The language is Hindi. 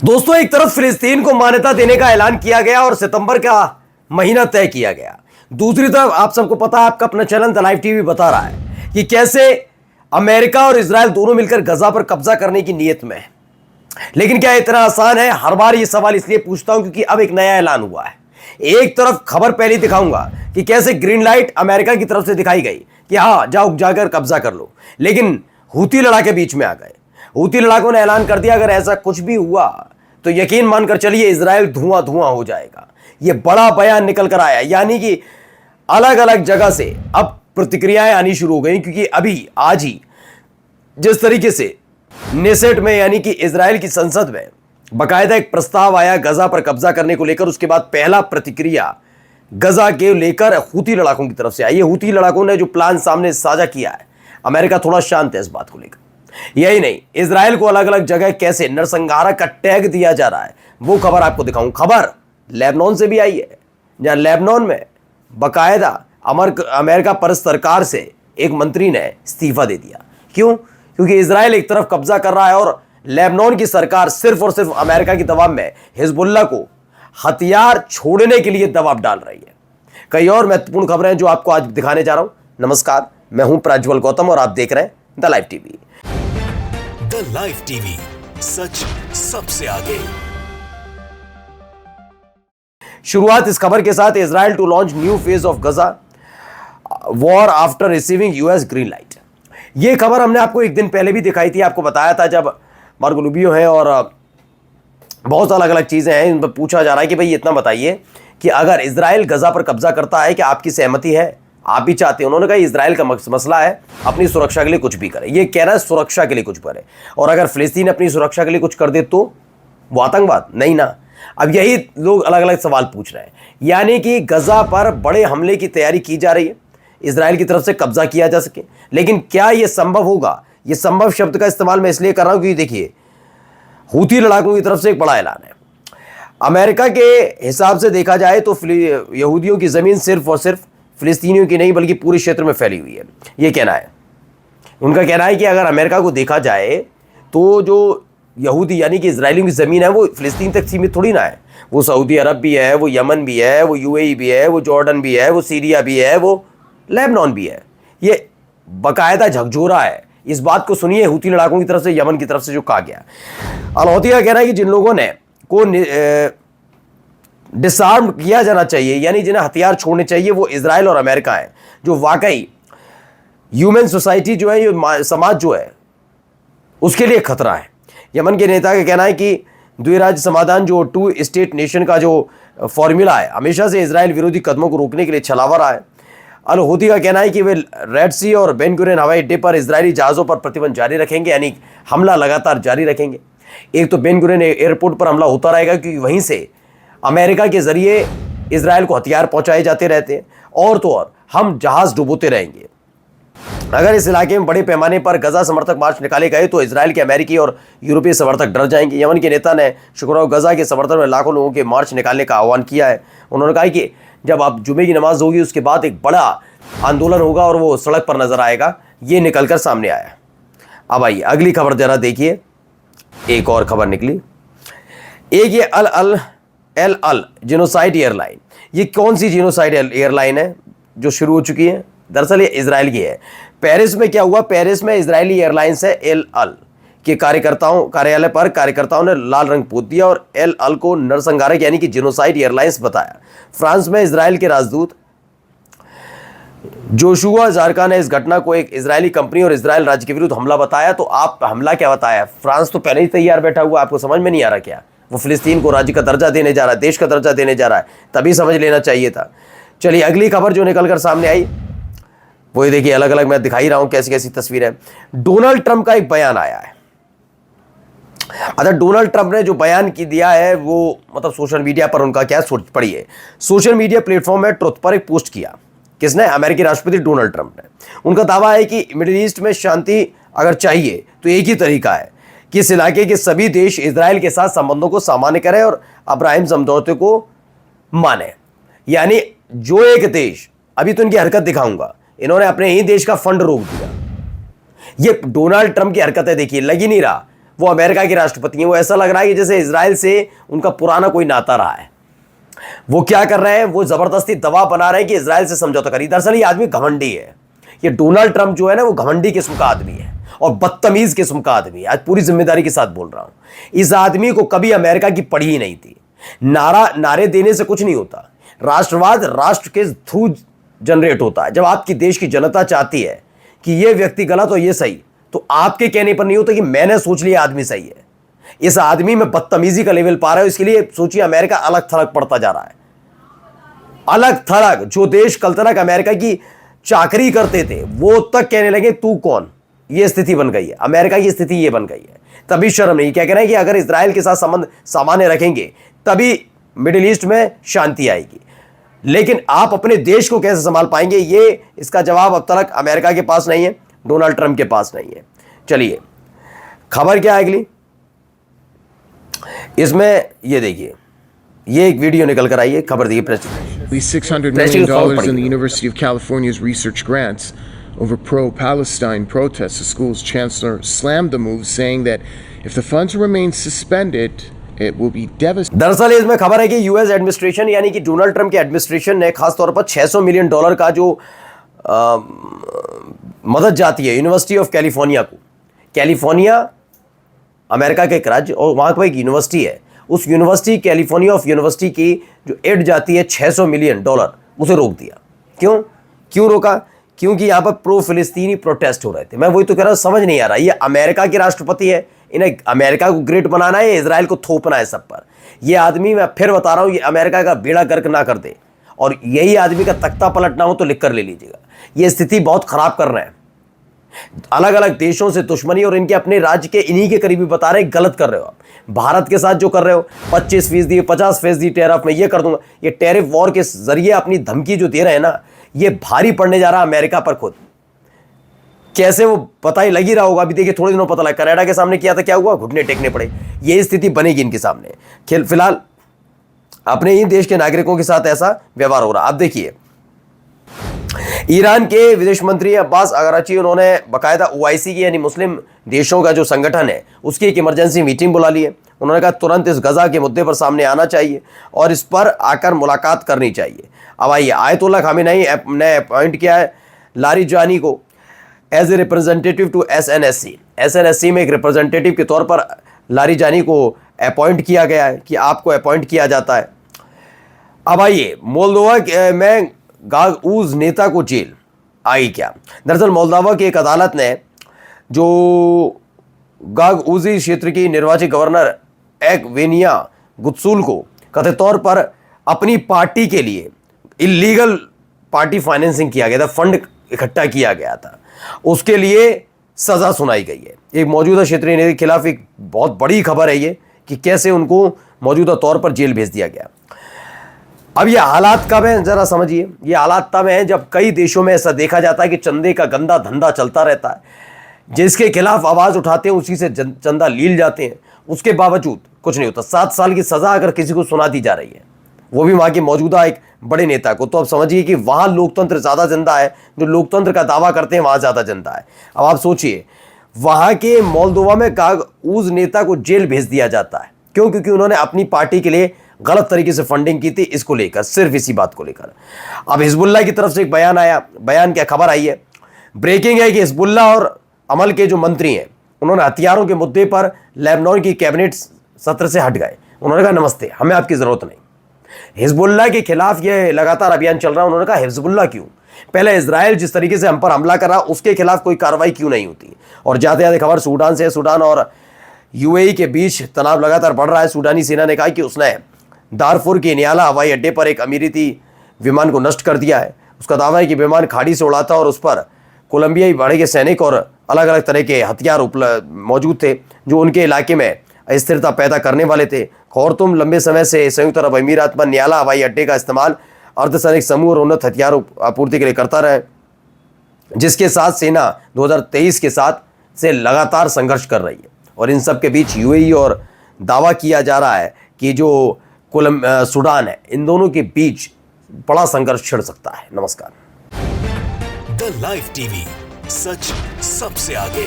दोस्तों, एक तरफ फिलिस्तीन को मान्यता देने का ऐलान किया गया और सितंबर का महीना तय किया गया। दूसरी तरफ आप सबको पता है, आपका अपना चैनल द लाइव टीवी बता रहा है कि कैसे अमेरिका और इजराइल दोनों मिलकर गजा पर कब्जा करने की नीयत में है। लेकिन क्या इतना आसान है? हर बार ये सवाल इसलिए पूछता हूं क्योंकि अब एक नया ऐलान हुआ है। एक तरफ खबर पहले दिखाऊंगा कि कैसे ग्रीन लाइट अमेरिका की तरफ से दिखाई गई कि हाँ, जाओ जाकर कब्जा कर लो, लेकिन हूती लड़ाके बीच में आ गए। हूती लड़ाकों ने ऐलान कर दिया अगर ऐसा कुछ भी हुआ तो यकीन मानकर चलिए इजराइल धुआं धुआं हो जाएगा। यह बड़ा बयान निकल कर आया, यानी कि अलग अलग जगह से अब प्रतिक्रियाएं आनी शुरू हो गई। क्योंकि अभी आज ही जिस तरीके से नेसेट में यानी कि इजराइल की संसद में बाकायदा एक प्रस्ताव आया गजा पर कब्जा करने को लेकर, उसके बाद पहला प्रतिक्रिया गजा के लेकर हूती लड़ाकों की तरफ से आई है। हूती लड़ाकों ने जो प्लान सामने साझा किया है, अमेरिका थोड़ा शांत है इस बात को लेकर। यही नहीं, इजराइल को अलग अलग जगह कैसे नरसंहार का टैग दिया जा रहा है, वो खबर आपको दिखाऊं। खबर लेबनान से भी आई है, जहां लेबनान में बाकायदा अमेरिका पर सरकार से एक मंत्री ने इस्तीफा दे दिया। क्यों? क्योंकि इजराइल एक तरफ कब्जा कर रहा है और लेबनान की सरकार सिर्फ और सिर्फ अमेरिका के दबाव में हिजबुल्लाह को हथियार छोड़ने के लिए दबाव डाल रही है। कई और महत्वपूर्ण खबरें हैं जो आपको आज दिखाने जा रहा हूं। नमस्कार, मैं हूं प्रज्वल गौतम और आप देख रहे हैं the live TV. The live TV, सच सबसे आगे। शुरुआत इस खबर के साथ, Israel to launch new phase of Gaza war after receiving US green light. यह खबर हमने आपको एक दिन पहले भी दिखाई थी, आपको बताया था जब मार्को रूबियो है और बहुत अलग अलग चीजें हैं, इन पर पूछा जा रहा है कि भाई इतना बताइए कि अगर इजराइल गजा पर कब्जा करता है कि आपकी सहमति है, आप भी चाहते हैं। उन्होंने कहा इजराइल का मसला है, अपनी सुरक्षा के लिए कुछ भी करे। ये कह रहा है सुरक्षा के लिए कुछ करे, और अगर फिलिस्तीन अपनी सुरक्षा के लिए कुछ कर दे तो वो आतंकवाद नहीं ना। अब यही लोग अलग अलग सवाल पूछ रहे हैं, यानी कि गजा पर बड़े हमले की तैयारी की जा रही है, इजराइल की तरफ से कब्जा किया जा सके। लेकिन क्या यह संभव होगा? यह संभव शब्द का इस्तेमाल मैं इसलिए कर रहा हूं क्योंकि देखिए, हूती लड़ाकों की तरफ से एक बड़ा ऐलान है। अमेरिका के हिसाब से देखा जाए तो यहूदियों की जमीन सिर्फ और सिर्फ फिलिस्तीनियों की नहीं बल्कि पूरे क्षेत्र में फैली हुई है, यह कहना है उनका। कहना है कि अगर अमेरिका को देखा जाए तो जो यहूदी यानी कि इजरायलियों की ज़मीन है वो फिलिस्तीन तक सीमित थोड़ी ना है। वो सऊदी अरब भी है, वो यमन भी है, वो यूएई भी है, वो जॉर्डन भी है, वो सीरिया भी है, वो लेबनान भी है। ये बाकायदा झकझोरा है। इस बात को सुनिए हूती लड़ाकों की तरफ से, यमन की तरफ से जो कहा गया। अल-हौती का कहना है कि जिन लोगों ने को डिसआर्म किया जाना चाहिए, यानी जिन्हें हथियार छोड़ने चाहिए, वो इजराइल और अमेरिका है, जो वाकई ह्यूमन सोसाइटी जो है, ये समाज जो है, उसके लिए खतरा है। यमन के नेता का कहना है कि द्विराज्य समाधान जो टू स्टेट नेशन का जो फॉर्मूला है, हमेशा से इजराइल विरोधी कदमों को रोकने के लिए छलावा रहा है। अल हूती का कहना है कि वे रेड सी और बेन गुरियन हवाई अड्डे पर इजरायली जहाज़ों पर प्रतिबंध जारी रखेंगे, यानी हमला लगातार जारी रखेंगे। एक तो बेन गुरियन एयरपोर्ट पर हमला होता रहेगा क्योंकि वहीं से अमेरिका के जरिए इजराइल को हथियार पहुंचाए जाते रहते हैं, और तो और हम जहाज़ डुबोते रहेंगे। अगर इस इलाके में बड़े पैमाने पर गजा समर्थक मार्च निकाले गए तो इजराइल के, अमेरिकी और यूरोपीय समर्थक डर जाएंगे। यमन के नेता ने शुक्रवार गजा के समर्थन में लाखों लोगों के मार्च निकालने का आह्वान किया है। उन्होंने कहा कि जब अब जुमे की नमाज होगी उसके बाद एक बड़ा आंदोलन होगा और वो सड़क पर नजर आएगा। ये निकलकर सामने आया। अब आइए अगली खबर जरा देखिए। एक और खबर निकली, एक ये एल अल जिनोसाइड एयरलाइन। ये कौन सी जिनोसाइड एयरलाइन है जो शुरू हो चुकी है? दरअसल ये इजराइल की है। पेरिस में क्या हुआ? पेरिस में इजरायली एयरलाइंस है एल अल के कार्यालय पर कार्यकर्ताओं ने लाल रंग पोत दिया और एल अल को नरसंहारक यानी कि जिनोसाइड एयरलाइंस बताया। फ्रांस में इजराइल के राजदूत जोशुआ जारका ने इस घटना को एक इजरायली कंपनी और इजराइल राज्य के विरुद्ध हमला बताया। तो आप हमला क्या बताया? फ्रांस तो पहले ही तैयार बैठा हुआ, आपको समझ में नहीं आ रहा क्या? वो फिलिस्तीन को राज्य का दर्जा देने जा रहा है, देश का दर्जा देने जा रहा है, तभी समझ लेना चाहिए था। चलिए अगली खबर जो निकलकर सामने आई वो ये देखिए, अलग अलग मैं दिखाई रहा हूं कैसी कैसी तस्वीरें। डोनाल्ड ट्रंप का एक बयान आया है। अच्छा, डोनाल्ड ट्रंप ने जो बयान की दिया है वो मतलब सोशल मीडिया पर उनका क्या पढ़िए। सोशल मीडिया प्लेटफॉर्म में ट्रुथ पर एक पोस्ट किया। किसने? अमेरिकी राष्ट्रपति डोनाल्ड ट्रंप ने। उनका दावा है कि मिडिल ईस्ट में शांति अगर चाहिए तो एक ही तरीका है कि इस इलाके के सभी देश इजराइल के साथ संबंधों को सामान्य करें और अब्राहिम समझौते को माने। यानी जो एक देश, अभी तो इनकी हरकत दिखाऊंगा, इन्होंने अपने ही देश का फंड रोक दिया। ये डोनाल्ड ट्रंप की हरकत है, देखिए लग ही नहीं रहा वो अमेरिका के राष्ट्रपति हैं। वो ऐसा लग रहा है कि जैसे इजराइल से उनका पुराना कोई नाता रहा है। वो क्या कर रहे हैं, वो जबरदस्ती दबाव बना रहे हैं कि इजराइल से समझौता करिए। दरअसल ये आदमी घमंडी है। ये डोनाल्ड ट्रंप जो है ना, वो घमंडी किस्म का आदमी है और बदतमीज किस्म का आदमी है। आज पूरी जिम्मेदारी के साथ बोल रहा हूं। इस आदमी को कभी अमेरिका की पड़ी ही नहीं थी। नारे देने से कुछ नहीं होता। राष्ट्रवाद राष्ट्र के थ्रू जनरेट होता है। जब आपकी देश की जनता चाहती है कि ये व्यक्ति गलत और ये सही, तो आपके कहने पर नहीं होता कि मैंने सोच लिया आदमी सही है। इस आदमी में बदतमीजी का लेवल पा रहा है। इसके लिए सोचिए, अमेरिका अलग थलग पड़ता जा रहा है। अलग थलग। जो देश कल तक अमेरिका की चाकरी करते थे, वो तक कहने लगे तू कौन। ये स्थिति बन गई है। अमेरिका की स्थिति ये बन गई है। तभी शर्म नहीं। क्या कह रहे हैं कि अगर इजराइल के साथ संबंध सामान्य रखेंगे तभी मिडिल ईस्ट में शांति आएगी। लेकिन आप अपने देश को कैसे संभाल पाएंगे, ये इसका जवाब अब तक अमेरिका के पास नहीं है, डोनाल्ड ट्रंप के पास नहीं है। चलिए, खबर क्या है अगली। इसमें ये देखिए, ये एक वीडियो निकल कर आई है। खबर देखिए। $600 million in the University of California's research grants over pro-Palestine protests. The school's chancellor slammed the move, saying that if the funds remain suspended, it will be devastating. दरअसल इसमें खबर है कि यूएस एडमिनिस्ट्रेशन यानी कि डोनाल्ड ट्रंप के एडमिनिस्ट्रेशन ने खास तौर पर $600 मिलियन का जो मदद जाती है यूनिवर्सिटी ऑफ कैलिफोर्निया को। कैलिफोर्निया अमेरिका का एक राज्य और वहां पर एक यूनिवर्सिटी है। उस यूनिवर्सिटी कैलिफोर्निया ऑफ यूनिवर्सिटी की जो एड जाती है $600 मिलियन, उसे रोक दिया। क्यों रोका? क्योंकि यहां पर प्रो फिलिस्तीनी प्रोटेस्ट हो रहे थे। मैं वही तो कह रहा हूं, समझ नहीं आ रहा। ये अमेरिका के राष्ट्रपति है, इन्हें अमेरिका को ग्रेट बनाना है, इजराइल को थोपना है सब पर। ये आदमी, मैं फिर बता रहा हूं, ये अमेरिका का बेड़ा गर्क ना कर दे। और यही आदमी का तख्ता पलटना हो तो लिख कर ले लीजिएगा। ये स्थिति बहुत खराब कर रहे हैं। अलग अलग देशों से दुश्मनी और इनके अपने राज्य के इन्हीं के करीबी बता रहे हैं गलत कर रहे हो आप। भारत के साथ जो कर रहे हो 25%, 50% टैरिफ में ये कर दूंगा, ये टैरिफ वॉर के जरिए अपनी धमकी जो दे रहे हैं ना, ये भारी पड़ने जा रहा है अमेरिका पर खुद। कैसे वो पता ही लग ही रहा होगा। अभी देखिए, थोड़े दिनों पता लगा कनाडा के सामने किया था, क्या हुआ, घुटने टेकने पड़े। ये स्थिति बनेगी इनके सामने। फिलहाल अपने ही देश के नागरिकों के साथ ऐसा व्यवहार हो रहा। अब देखिए, ईरान के विदेश मंत्री अब्बास अरागची, उन्होंने बाकायदा ओआईसी की यानी मुस्लिम देशों का जो संगठन है उसकी एक इमरजेंसी मीटिंग बुला ली है। उन्होंने कहा तुरंत इस गजा के मुद्दे पर सामने आना चाहिए और इस पर आकर मुलाकात करनी चाहिए। अब आइए, आयतुल्लाह खामेनी ने अपॉइंट किया है लारिजानी को एज ए रिप्रेजेंटेटिव टू एसएनएससी। एसएनएससी में एक रिप्रेजेंटेटिव के तौर पर लारिजानी को अपॉइंट किया गया है कि आपको अपॉइंट किया जाता है। अब आइए, मोल्दोवा में गागउज नेता को जेल आई क्या। दरअसल मोल्दोवा की एक अदालत ने जो गागउजी क्षेत्र की निर्वाचित गवर्नर एक्वेनिया गुत्सुल को कथित तौर पर अपनी पार्टी के लिए इलीगल पार्टी फाइनेंसिंग किया गया था, फंड इकट्ठा किया गया था, उसके लिए सजा सुनाई गई है। एक मौजूदा क्षेत्रीय नेता के खिलाफ एक बहुत बड़ी खबर है ये कि कैसे उनको मौजूदा तौर पर जेल भेज दिया गया। अब ये हालात कब हैं, जरा समझिए। ये हालात तब हैं जब कई देशों में ऐसा देखा जाता है कि चंदे का गंदा धंधा चलता रहता है। जिसके खिलाफ आवाज उठाते हैं उसी से चंदा लील जाते हैं, उसके बावजूद कुछ नहीं होता। 7 साल की सजा अगर किसी को सुना दी जा रही है, वो भी वहां के मौजूदा एक बड़े नेता को, तो अब समझिए कि वहां लोकतंत्र ज्यादा जिंदा है। जो लोकतंत्र का दावा करते हैं वहां ज्यादा जिंदा है। अब आप सोचिए, वहां के मोल्दोवा में गागउज नेता को जेल भेज दिया जाता है। क्यों? क्योंकि उन्होंने अपनी पार्टी के लिए गलत तरीके से फंडिंग की थी, इसको लेकर, सिर्फ इसी बात को लेकर। अब हिजबुल्लाह की तरफ से एक बयान आया। बयान क्या, खबर आई है, ब्रेकिंग है कि हिजबुल्लाह और अमल के जो मंत्री हैं उन्होंने हथियारों के मुद्दे पर लेबनान की कैबिनेट सत्र से हट गए। उन्होंने कहा नमस्ते, हमें आपकी जरूरत नहीं। हिजबुल्लाह के खिलाफ यह लगातार अभियान चल रहा है। उन्होंने कहा हिजबुल्लाह क्यों, पहले इजराइल जिस तरीके से हम पर हमला कर रहा उसके खिलाफ कोई कार्रवाई क्यों नहीं होती। और जाते जाते खबर सूडान से, सूडान और यूएई के बीच तनाव लगातार बढ़ रहा है। सूडानी सेना ने कहा कि उसने दारफुर के नियाला हवाई अड्डे पर एक अमीरीती विमान को नष्ट कर दिया है। उसका दावा है कि विमान खाड़ी से उड़ा था और उस पर कोलंबियाई बाड़े के सैनिक और अलग अलग तरह के हथियार मौजूद थे जो उनके इलाके में अस्थिरता पैदा करने वाले थे। खौरतुम लंबे समय से संयुक्त अरब अमीरात में नियाला हवाई अड्डे का इस्तेमाल अर्धसैनिक समूह और उन्नत हथियार आपूर्ति के लिए करता रहा, जिसके साथ सेना 2023 के साथ से लगातार संघर्ष कर रही है। और इन सब के बीच यूएई और दावा किया जा रहा है कि जो सूडान है, इन दोनों के बीच बड़ा संघर्ष छिड़ सकता है। नमस्कार। द लाइव टीवी, सच सबसे आगे।